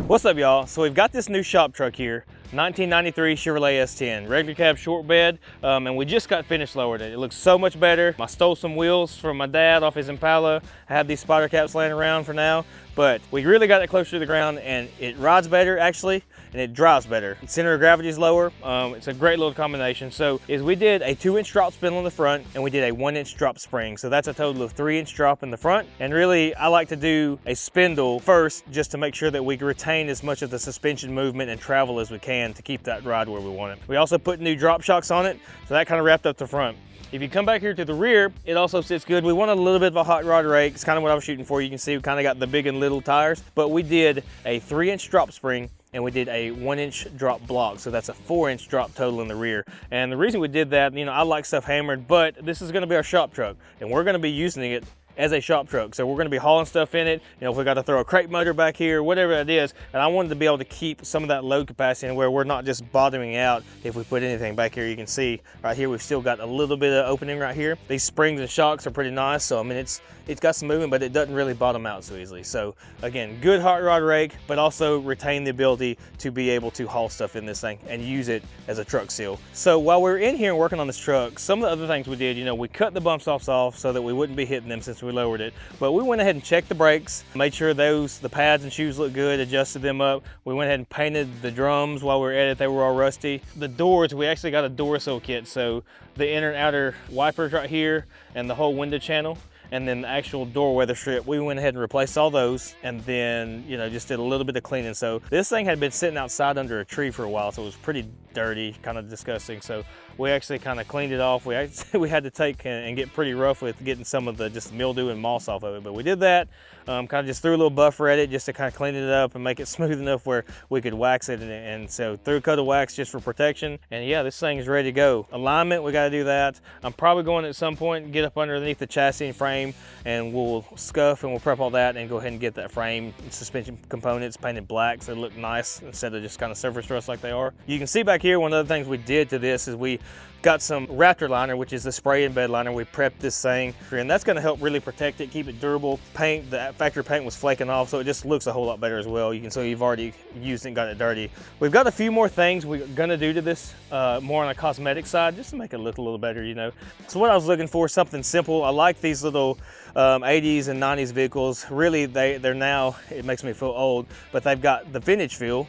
What's up, y'all? So we've got this new shop truck here, 1993 Chevrolet S10, regular cab short bed, and we just got finished lowering it. It looks so much better. I stole some wheels from my dad off his Impala. I have these spider caps laying around for now, but we really got it closer to the ground, and it rides better actually, and it drives better. The center of gravity is lower. It's a great little combination. So we did a 2-inch drop spindle in the front, and we did a 1-inch drop spring. So that's a total of 3-inch drop in the front. And really, I like to do a spindle first just to make sure that we can retain as much of the suspension movement and travel as we can to keep that ride where we want it. We also put new drop shocks on it, so that kind of wrapped up the front. If you come back here to the rear, it also sits good. We wanted a little bit of a hot rod rake. It's kind of what I was shooting for. You can see we kind of got the big and little tires, but we did a 3-inch drop spring and we did a 1-inch drop block. So that's a 4-inch drop total in the rear. And the reason we did that, you know, I like stuff hammered, but this is gonna be our shop truck and we're gonna be using it as a shop truck. So we're gonna be hauling stuff in it. You know, if we got to throw a crate motor back here, whatever it is. And I wanted to be able to keep some of that load capacity and where we're not just bottoming out if we put anything back here. You can see right here, we've still got a little bit of opening right here. These springs and shocks are pretty nice. So I mean, it's got some movement, but it doesn't really bottom out so easily. So again, good hot rod rake, but also retain the ability to be able to haul stuff in this thing and use it as a truck seal. So while we're in here working on this truck, some of the other things we did, you know, we cut the bump stops off so that we wouldn't be hitting them since we lowered it. But we went ahead and checked the brakes, made sure the pads and shoes looked good, adjusted them up. We went ahead and painted the drums while we were at it. They were all rusty. The doors, we actually got a door seal kit. So the inner and outer wipers right here and the whole window channel, and then the actual door weather strip, we went ahead and replaced all those, and then, you know, just did a little bit of cleaning. So this thing had been sitting outside under a tree for a while, so it was pretty dirty, kind of disgusting. So we actually kind of cleaned it off. We had to take and get pretty rough with getting some of the just mildew and moss off of it, but we did that. Kind of just threw a little buffer at it just to kind of clean it up and make it smooth enough where we could wax it, and so threw a coat of wax just for protection. And yeah, this thing is ready to go. Alignment, we got to do that. I'm probably going at some point and get up underneath the chassis and frame, and we'll scuff and we'll prep all that and go ahead and get that frame and suspension components painted black so they look nice instead of just kind of surface rust like they are. You can see back here, one of the things we did to this is we got some Raptor liner, which is the spray and bed liner. We prepped this thing, and that's going to help really protect it, keep it durable. Paint, the factory paint was flaking off, so it just looks a whole lot better as well. You can see you've already used it and got it dirty. We've got a few more things we're going to do to this, more on a cosmetic side, just to make it look a little better, you know. So what I was looking for, something simple. I like these little 80s and 90s vehicles. Really, they're now, it makes me feel old, but they've got the vintage feel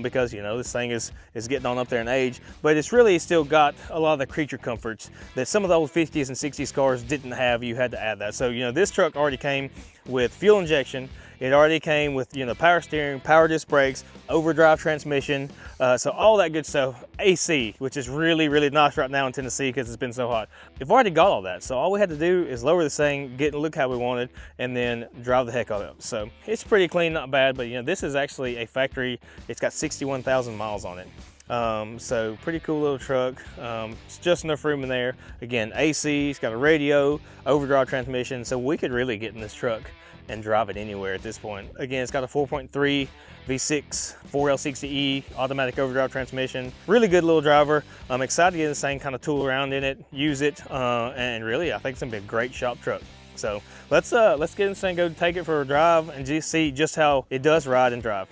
because, you know, this thing is getting on up there in age, but it's really still got a lot of the creature comforts that some of the old 50s and 60s cars didn't have. You had to add that. So, you know, this truck already came with fuel injection. It already came with, you know, power steering, power disc brakes, overdrive transmission, so all that good stuff. AC, which is really, really nice right now in Tennessee because it's been so hot. We've already got all that, so all we had to do is lower this thing, get it look how we wanted, and then drive the heck out of it. So it's pretty clean, not bad, but you know, this is actually a factory. It's got 61,000 miles on it. So pretty cool little truck. It's just enough room in there. Again, AC, it's got a radio, overdrive transmission, so we could really get in this truck and drive it anywhere at this point. Again, it's got a 4.3 V6 4L60E automatic overdrive transmission. Really good little driver. I'm excited to get this thing kind of tool around in it, use it, and really, I think it's gonna be a great shop truck. So let's get this thing, go take it for a drive and just see just how it does ride and drive.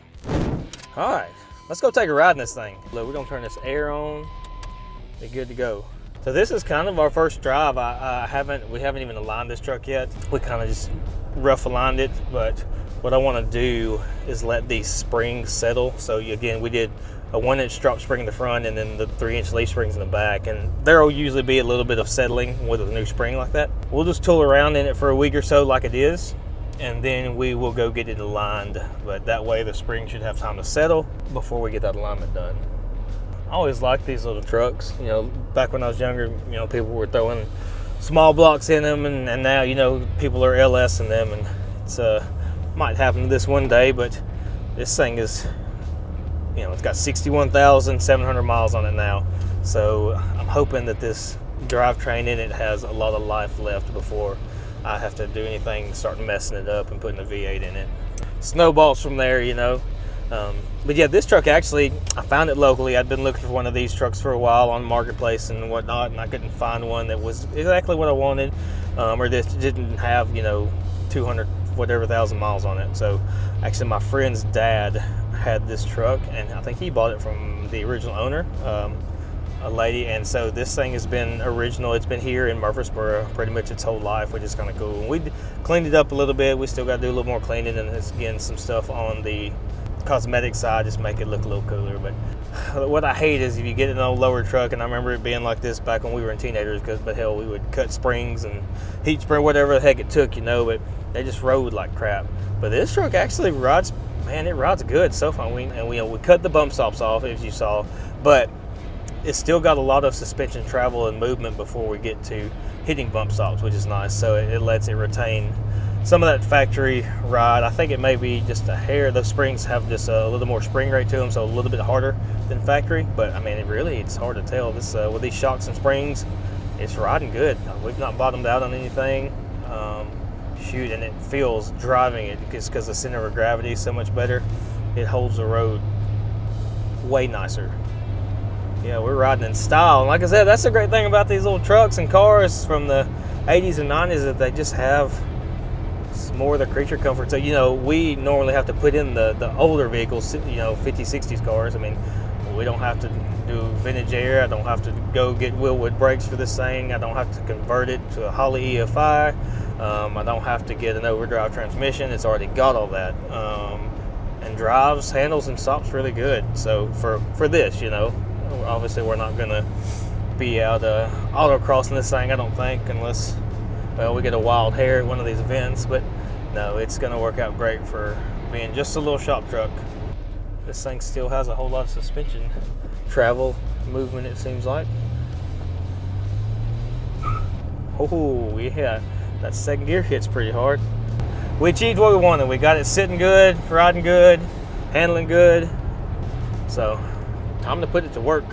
All right, let's go take a ride in this thing. Look, we're gonna turn this air on, be good to go. So this is kind of our first drive. We haven't even aligned this truck yet. We kind of just rough aligned it, but what I want to do is let these springs settle. So again, we did a 1-inch drop spring in the front and then the 3-inch leaf springs in the back, and there will usually be a little bit of settling with a new spring like that. We'll just tool around in it for a week or so like it is, and then we will go get it aligned, but that way the spring should have time to settle before we get that alignment done. I always liked these little trucks. You know, back when I was younger, you know, people were throwing small blocks in them, and now, you know, people are LS in them, and it's might happen to this one day, but this thing is, you know, it's got 61,700 miles on it now. So I'm hoping that this drivetrain in it has a lot of life left before I have to do anything, start messing it up and putting a V8 in it. Snowballs from there, you know. But yeah, this truck actually, I found it locally. I'd been looking for one of these trucks for a while on Marketplace and whatnot, and I couldn't find one that was exactly what I wanted, or that didn't have, you know, 200 whatever thousand miles on it. So actually my friend's dad had this truck, and I think he bought it from the original owner, a lady. And so this thing has been original. It's been here in Murfreesboro pretty much its whole life, which is kind of cool. And we cleaned it up a little bit. We still got to do a little more cleaning, and it's, again, some stuff on the cosmetic side just make it look a little cooler. But what I hate is if you get an old lower truck, and I remember it being like this back when we were in teenagers, but hell, we would cut springs and heat spring, whatever the heck it took, you know, but they just rode like crap. But this truck actually rides, man, it rides good so far. We cut the bump stops off, as you saw, but it's still got a lot of suspension travel and movement before we get to hitting bump stops, which is nice. So it lets it retain some of that factory ride. I think it may be just a hair. Those springs have just a little more spring rate to them, so a little bit harder than factory. But I mean, it's hard to tell. This with these shocks and springs, it's riding good. We've not bottomed out on anything. Shoot, and it feels driving it just because the center of gravity is so much better. It holds the road way nicer. Yeah, we're riding in style. And like I said, that's the great thing about these little trucks and cars from the 80s and 90s, that they just have more of the creature comfort. So, you know, we normally have to put in the older vehicles, you know, 50s, 60s cars. I mean, we don't have to do vintage air. I don't have to go get Wilwood brakes for this thing. I don't have to convert it to a Holley EFI. I don't have to get an overdrive transmission. It's already got all that. And drives, handles, and stops really good. So for this, you know, obviously we're not going to be out autocrossing this thing, I don't think, unless, well, we get a wild hair at one of these events. But no, it's going to work out great for being just a little shop truck. This thing still has a whole lot of suspension travel, movement, it seems like. Oh, yeah, that second gear hits pretty hard. We achieved what we wanted. We got it sitting good, riding good, handling good. So, time to put it to work.